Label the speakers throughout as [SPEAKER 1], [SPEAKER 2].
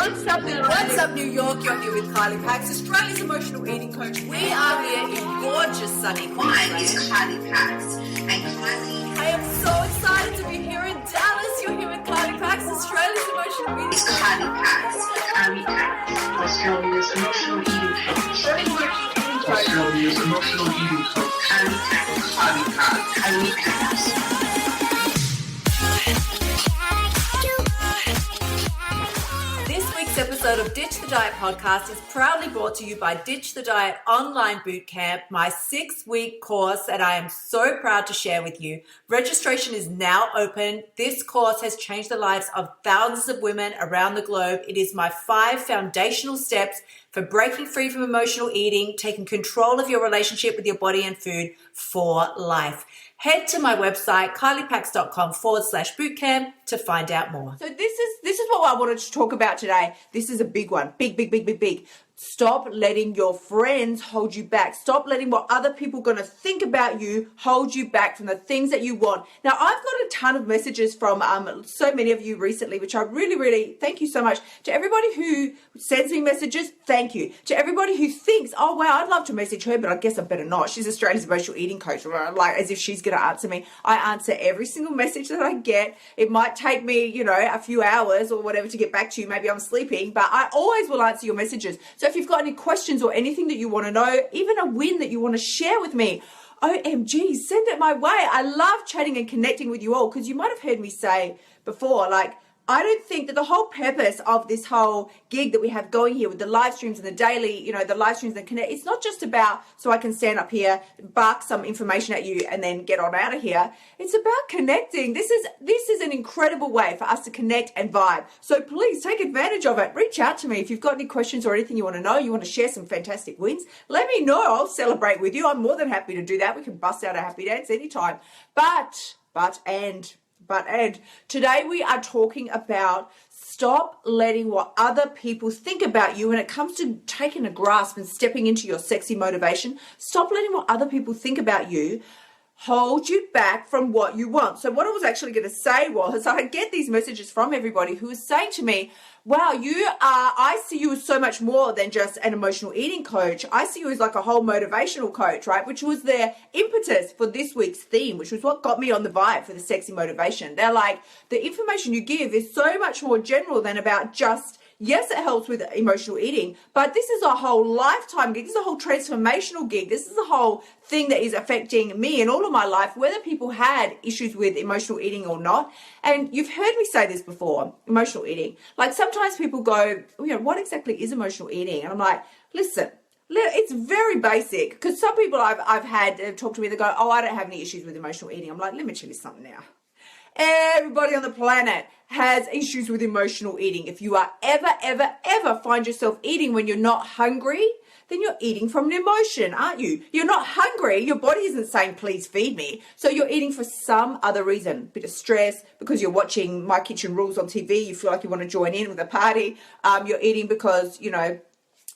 [SPEAKER 1] What's up,
[SPEAKER 2] What's up, New York? You're here with Kylie Pax, Australia's emotional eating coach. We are here in gorgeous sunny Queensland.
[SPEAKER 3] Mine is Kylie Pax, and Kylie.
[SPEAKER 2] I am so excited to be here in Dallas. You're here with Kylie Pax, Australia's emotional eating
[SPEAKER 3] It's
[SPEAKER 2] coach.
[SPEAKER 3] Kylie Pax, Kylie Pax, Australia's emotional eating coach. Australia's emotional eating coach. Kylie Pax, Kylie Pax, Kylie Pax.
[SPEAKER 2] This week's episode of Ditch the Diet podcast is proudly brought to you by Ditch the Diet Online Bootcamp, my 6-week course that I am so proud to share with you. Registration is now open. This course has changed the lives of thousands of women around the globe. It is my 5 foundational steps for breaking free from emotional eating, taking control of your relationship with your body and food for life. Head to my website, kyliepax.com/bootcamp to find out more.
[SPEAKER 1] So this is what I wanted to talk about today. This is a big one. Big. Stop letting your friends hold you back. Stop letting what other people are going to think about you hold you back from the things that you want. Now, I've got a ton of messages from so many of you recently, which I really thank you so much. To everybody who sends me messages, thank you. To everybody who thinks, oh, wow, I'd love to message her, but I guess I better not. She's Australia's emotional eating coach, like as if she's going to answer me. I answer every single message that I get. It might take me, a few hours or whatever to get back to you. Maybe I'm sleeping, but I always will answer your messages. So if you've got any questions or anything that you want to know, even a win that you want to share with me, OMG, send it my way. I love chatting and connecting with you all, because you might have heard me say before, I don't think that the whole purpose of this whole gig that we have going here with the live streams and the daily, the live streams and connect, it's not just about so I can stand up here, bark some information at you and then get on out of here. It's about connecting. This is an incredible way for us to connect and vibe. So please take advantage of it. Reach out to me if you've got any questions or anything you want to know, you want to share some fantastic wins. Let me know. I'll celebrate with you. I'm more than happy to do that. We can bust out a happy dance anytime. But today we are talking about stop letting what other people think about you when it comes to taking a grasp and stepping into your sexy motivation. Stop letting what other people think about you hold you back from what you want. So what I was actually going to say was, I get these messages from everybody who is saying to me, wow, I see you as so much more than just an emotional eating coach. I see you as like a whole motivational coach, right? Which was their impetus for this week's theme, which was what got me on the vibe for the sexy motivation. They're like, the information you give is so much more general than about just, yes, it helps with emotional eating, but this is a whole lifetime gig. This is a whole transformational gig. This is a whole thing that is affecting me and all of my life, whether people had issues with emotional eating or not. And you've heard me say this before, emotional eating. Like sometimes people go, what exactly is emotional eating? And I'm like, listen, it's very basic, because some people I've had talk to me, they go, oh, I don't have any issues with emotional eating. I'm like, let me tell you something now. Everybody on the planet has issues with emotional eating. If you are ever find yourself eating when you're not hungry, then you're eating from an emotion, aren't you? You're not hungry. Your body isn't saying, please feed me. So you're eating for some other reason. Bit of stress, because you're watching My Kitchen Rules on TV. You feel like you want to join in with a party. You're eating because,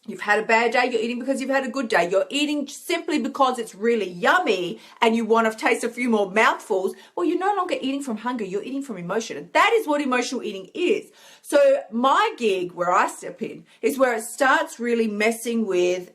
[SPEAKER 1] you've had a bad day. You're eating because you've had a good day. You're eating simply because it's really yummy and you want to taste a few more mouthfuls. Well, you're no longer eating from hunger. You're eating from emotion. And that is what emotional eating is. So my gig, where I step in, is where it starts really messing with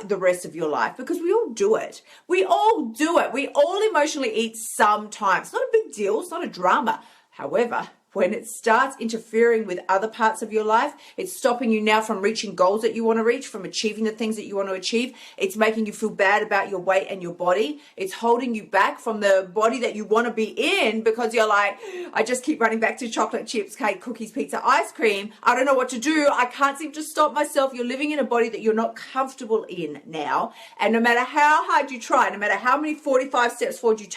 [SPEAKER 1] the rest of your life, because we all do it. We all do it. We all emotionally eat sometimes. It's not a big deal. It's not a drama. However, when it starts interfering with other parts of your life, it's stopping you now from reaching goals that you want to reach, from achieving the things that you want to achieve. It's making you feel bad about your weight and your body. It's holding you back from the body that you want to be in, because you're like, I just keep running back to chocolate, chips, cake, cookies, pizza, ice cream. I don't know what to do. I can't seem to stop myself. You're living in a body that you're not comfortable in now. And no matter how hard you try, no matter how many 45 steps forward you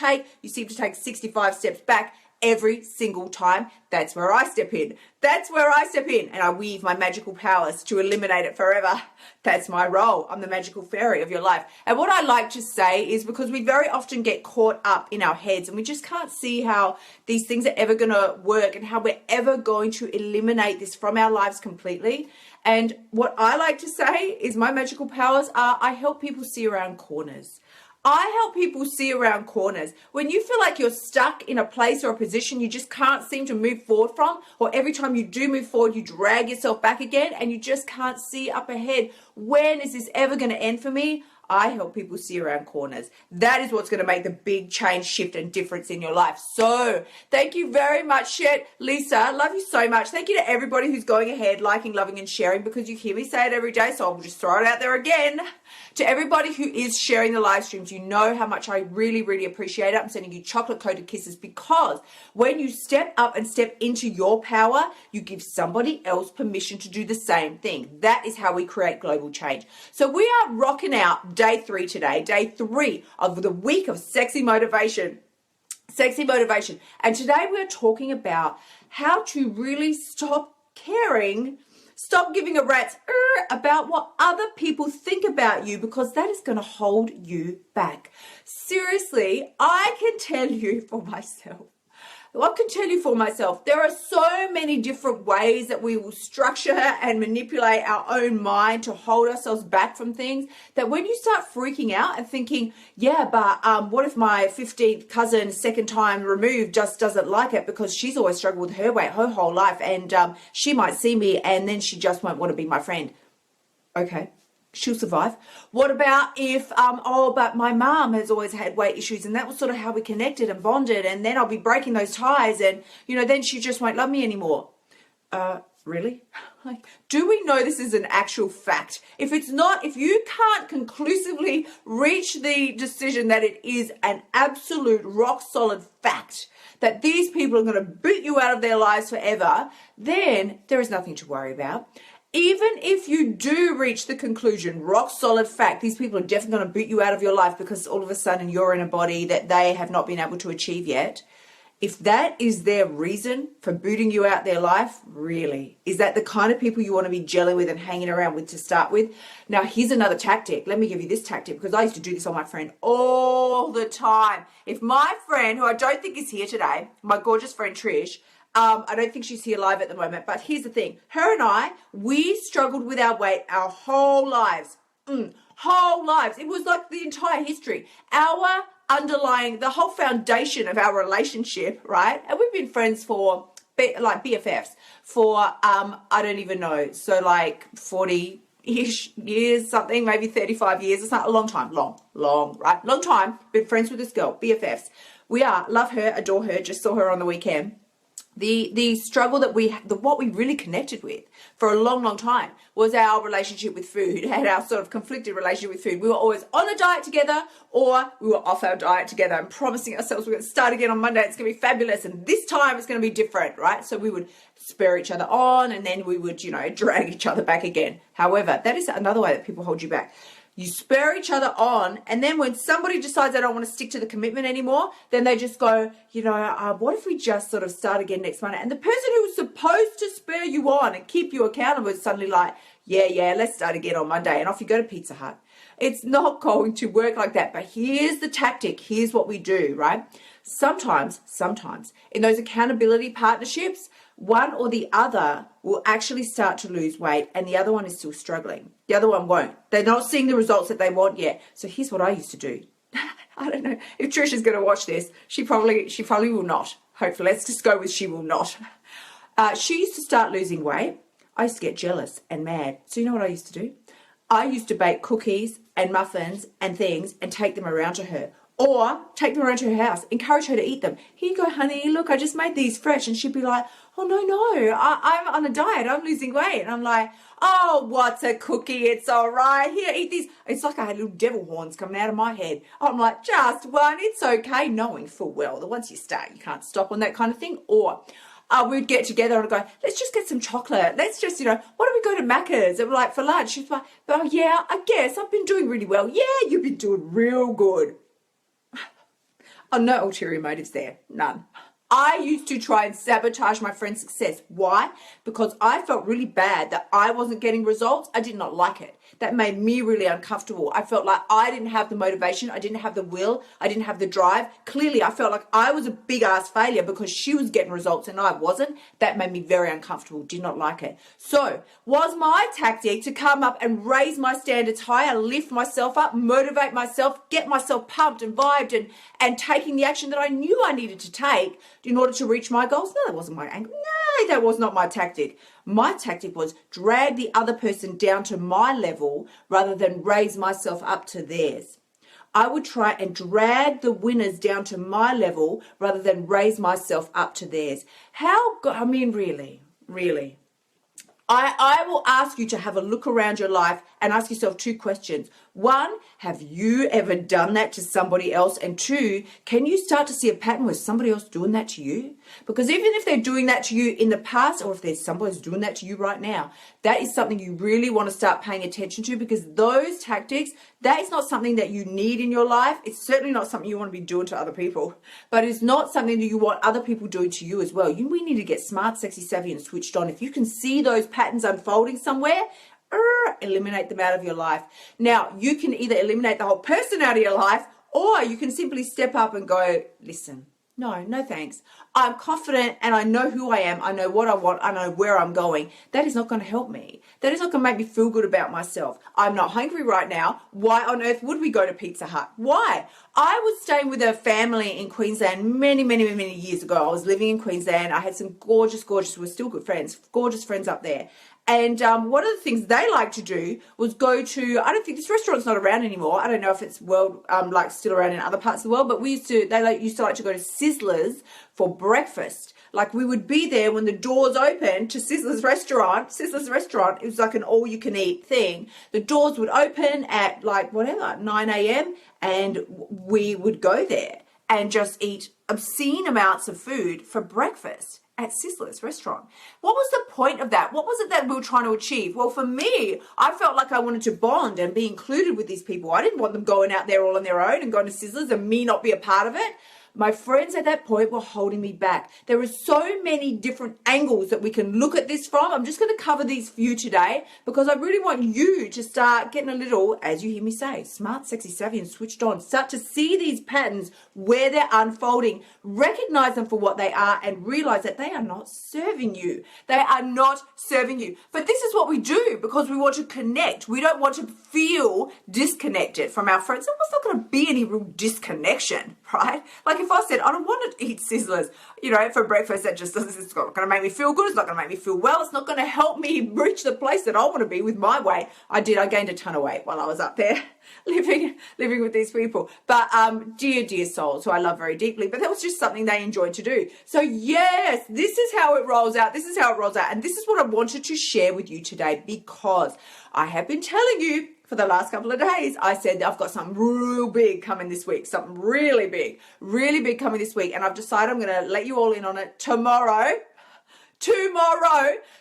[SPEAKER 1] seem to take 65 steps back every single time. That's where I step in. And I weave my magical powers to eliminate it forever. That's my role. I'm the magical fairy of your life. And what I like to say is, because we very often get caught up in our heads and we just can't see how these things are ever going to work and how we're ever going to eliminate this from our lives completely. And what I like to say is my magical powers are, I help people see around corners. I help people see around corners. When you feel like you're stuck in a place or a position you just can't seem to move forward from, or every time you do move forward, you drag yourself back again and you just can't see up ahead. When is this ever going to end for me? I help people see around corners. That is what's going to make the big change, shift, and difference in your life. So thank you very much, Lisa. Love you so much. Thank you to everybody who's going ahead, liking, loving, and sharing, because you hear me say it every day, so I'll just throw it out there again. To everybody who is sharing the live streams, you know how much I really, really appreciate it. I'm sending you chocolate-coated kisses, because when you step up and step into your power, you give somebody else permission to do the same thing. That is how we create global change. So we are rocking out day 3 today, day 3 of the week of sexy motivation. And today we're talking about how to really stop caring, stop giving a rat's about what other people think about you, because that is going to hold you back. Seriously, I can tell you for myself, there are so many different ways that we will structure and manipulate our own mind to hold ourselves back from things, that when you start freaking out and thinking, yeah, but what if my 15th cousin, second time removed, just doesn't like it because she's always struggled with her weight her whole life, and she might see me and then she just won't want to be my friend. Okay. She'll survive. What about if, but my mom has always had weight issues and that was sort of how we connected and bonded, and then I'll be breaking those ties and, then she just won't love me anymore. Really? Do we know this is an actual fact? If it's not, if you can't conclusively reach the decision that it is an absolute rock solid fact that these people are going to boot you out of their lives forever, then there is nothing to worry about. Even if you do reach the conclusion, rock solid fact, these people are definitely going to boot you out of your life because all of a sudden you're in a body that they have not been able to achieve yet. If that is their reason for booting you out their life, really, is that the kind of people you want to be gelling with and hanging around with to start with? Now, here's another tactic. Let me give you this tactic, because I used to do this on my friend all the time. If my friend, who I don't think is here today, my gorgeous friend Trish, I don't think she's here live at the moment, but here's the thing. Her and I, we struggled with our weight our whole lives. Whole lives. It was like the entire history. Our underlying, the whole foundation of our relationship, right? And we've been friends for, like BFFs, for, I don't even know, so like 40-ish years, something, maybe 35 years or something. A long time, right? Long time, been friends with this girl, BFFs. We are, love her, adore her, just saw her on the weekend. The struggle that what we really connected with for a long, long time was our relationship with food, and our sort of conflicted relationship with food. We were always on a diet together, or we were off our diet together and promising ourselves we're going to start again on Monday. It's going to be fabulous. And this time it's going to be different, right? So we would spur each other on, and then we would, drag each other back again. However, that is another way that people hold you back. You spur each other on, and then when somebody decides they don't want to stick to the commitment anymore, then they just go, what if we just sort of start again next Monday? And the person who was supposed to spur you on and keep you accountable is suddenly like, yeah, let's start again on Monday, and off you go to Pizza Hut. It's not going to work like that. But here's the tactic. Here's what we do, right? Sometimes in those accountability partnerships, one or the other will actually start to lose weight and the other one is still struggling. The other one won't. They're not seeing the results that they want yet. So here's what I used to do. I don't know if Trish is going to watch this. She probably will not. Hopefully, let's just go with she will not. She used to start losing weight. I used to get jealous and mad. So you know what I used to do? I used to bake cookies and muffins and things and take them around to her. Or take them around to her house, encourage her to eat them. Here you go, honey, look, I just made these fresh. And she'd be like, oh, no, I'm on a diet, I'm losing weight. And I'm like, oh, what's a cookie? It's all right. Here, eat these. It's like I had little devil horns coming out of my head. I'm like, just one, it's okay, knowing full well that once you start, you can't stop on that kind of thing. Or we'd get together and go, let's just get some chocolate. Let's just, why don't we go to Macca's? And we're like, for lunch. She's like, oh, yeah, I guess I've been doing really well. Yeah, you've been doing real good. Oh, no ulterior motives there. None. I used to try and sabotage my friend's success. Why? Because I felt really bad that I wasn't getting results. I did not like it. That made me really uncomfortable. I felt like I didn't have the motivation. I didn't have the will. I didn't have the drive. Clearly, I felt like I was a big ass failure because she was getting results and I wasn't. That made me very uncomfortable. Did not like it. So was my tactic to come up and raise my standards higher, lift myself up, motivate myself, get myself pumped and vibed and taking the action that I knew I needed to take in order to reach my goals? No, that wasn't my angle. No, that was not my tactic. My tactic was drag the other person down to my level rather than raise myself up to theirs. I would try and drag the winners down to my level rather than raise myself up to theirs. Really. I will ask you to have a look around your life and ask yourself 2 questions. 1, have you ever done that to somebody else? And 2, can you start to see a pattern where somebody else doing that to you? Because even if they're doing that to you in the past, or if there's somebody who's doing that to you right now, that is something you really want to start paying attention to, because those tactics, that is not something that you need in your life. It's certainly not something you want to be doing to other people, but it's not something that you want other people doing to you as well. We need to get smart, sexy, savvy, and switched on. If you can see those patterns unfolding somewhere, eliminate them out of your life. Now, you can either eliminate the whole person out of your life, or you can simply step up and go, listen, no thanks. I'm confident and I know who I am. I know what I want. I know where I'm going. That is not going to help me. That is not going to make me feel good about myself. I'm not hungry right now. Why on earth would we go to Pizza Hut? Why? I was staying with a family in Queensland many years ago. I was living in Queensland. I had some gorgeous, we're still good friends, gorgeous friends up there. And one of the things they like to do was go to, I don't think this restaurant's not around anymore. I don't know if it's still around in other parts of the world, but they used to like to go to Sizzlers for breakfast. Like, we would be there when the doors opened to Sizzlers restaurant. It was like an all-you-can-eat thing. The doors would open at 9 a.m. and we would go there and just eat obscene amounts of food for breakfast at Sizzlers restaurant. What was the point of that? What was it that we were trying to achieve? Well, for me, I felt like I wanted to bond and be included with these people. I didn't want them going out there all on their own and going to Sizzlers and me not be a part of it. My friends at that point were holding me back. There are so many different angles that we can look at this from. I'm just going to cover these for you today because I really want you to start getting a little, as you hear me say, smart, sexy, savvy, and switched on. Start to see these patterns where they're unfolding, recognize them for what they are, and realize that they are not serving you. They are not serving you. But this is what we do because we want to connect. We don't want to feel disconnected from our friends. There's not going to be any real disconnection, right? Like, if I said, I don't want to eat Sizzlers, for breakfast, it's not going to make me feel good. It's not going to make me feel well. It's not going to help me reach the place that I want to be with my weight. I gained a ton of weight while I was up there living with these people. But dear souls who I love very deeply, but that was just something they enjoyed to do. So yes, this is how it rolls out. And this is what I wanted to share with you today, because I have been telling you for the last couple of days, I said I've got something real big coming this week, something really big coming this week. And I've decided I'm going to let you all in on it tomorrow.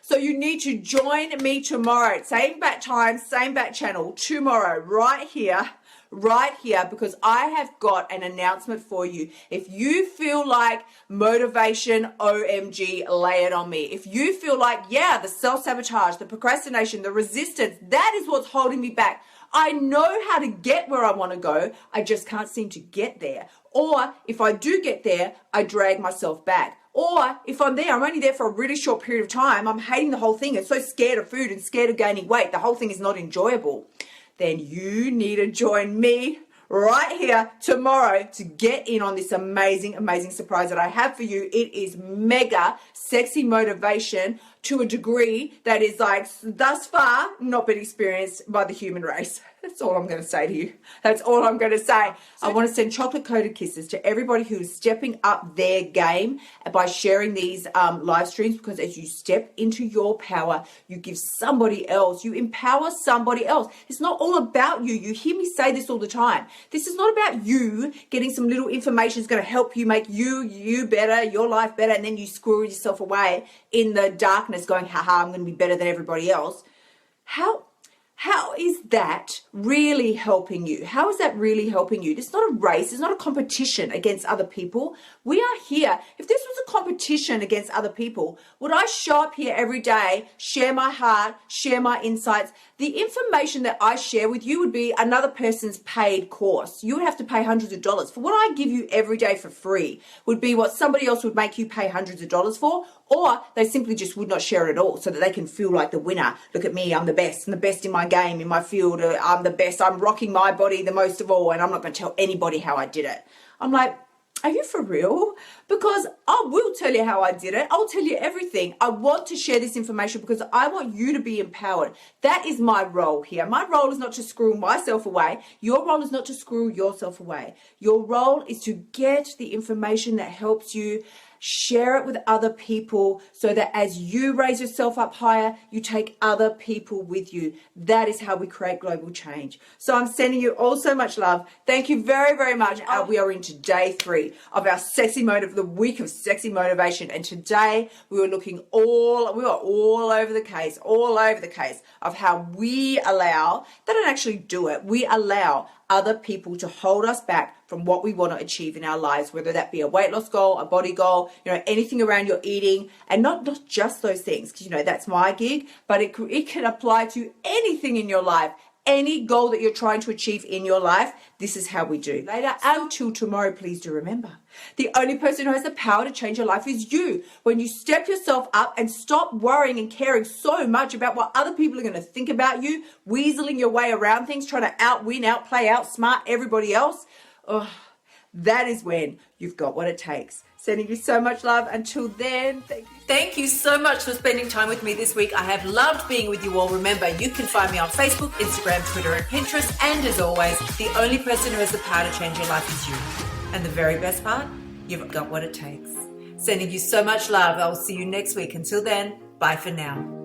[SPEAKER 1] So you need to join me tomorrow. Same bat time, same bat channel, tomorrow, right here, because I have got an announcement for you. If you feel like motivation, OMG, lay it on me. If you feel like, the self-sabotage, the procrastination, the resistance, that is what's holding me back. I know how to get where I want to go. I just can't seem to get there. Or if I do get there, I drag myself back. Or if I'm there, I'm only there for a really short period of time. I'm hating the whole thing. I'm so scared of food and scared of gaining weight. The whole thing is not enjoyable. Then you need to join me right here tomorrow to get in on this amazing surprise that I have for you. It is mega sexy motivation to a degree that is thus far not been experienced by the human race. That's all I'm going to say to you. That's all I'm going to say. I want to send chocolate-coated kisses to everybody who is stepping up their game by sharing these live streams, because as you step into your power, you give somebody else, you empower somebody else. It's not all about you. You hear me say this all the time. This is not about you getting some little information that's going to help you make you better, your life better, and then you squirrel yourself away in the darkness going, haha, I'm going to be better than everybody else. How is that really helping you? How is that really helping you? It's not a race. It's not a competition against other people. We are here. If this was a competition against other people, would I show up here every day, share my heart, share my insights? The information that I share with you would be another person's paid course. You would have to pay hundreds of dollars. For what I give you every day for free would be what somebody else would make you pay hundreds of dollars for, or they simply just would not share it at all so that they can feel like the winner. Look at me, I'm the best. I'm the best in my game, in my field. I'm the best. I'm rocking my body the most of all, and I'm not going to tell anybody how I did it. I'm like, are you for real? Because I will tell you how I did it. I'll tell you everything. I want to share this information because I want you to be empowered. That is my role here. My role is not to screw myself away. Your role is not to screw yourself away. Your role is to get the information that helps you, share it with other people so that as you raise yourself up higher, you take other people with you. That is how we create global change. So I'm sending you all so much love. Thank you very, very much. We are into day 3 of our the week of sexy motivation. And today we were all over the case of how we allow, they don't actually do it. We allow other people to hold us back from what we want to achieve in our lives, whether that be a weight loss goal, a body goal, anything around your eating, and not just those things, because that's my gig, but it can apply to anything in your life. Any goal that you're trying to achieve in your life, this is how we do. Later, until tomorrow, please do remember, the only person who has the power to change your life is you. When you step yourself up and stop worrying and caring so much about what other people are going to think about you, weaseling your way around things, trying to outwin, outplay, outsmart everybody else, that is when you've got what it takes. Sending you so much love. Until then, thank you.
[SPEAKER 2] Thank you so much for spending time with me this week. I have loved being with you all. Remember, you can find me on Facebook, Instagram, Twitter, and Pinterest. And as always, the only person who has the power to change your life is you. And the very best part, you've got what it takes. Sending you so much love. I'll see you next week. Until then, bye for now.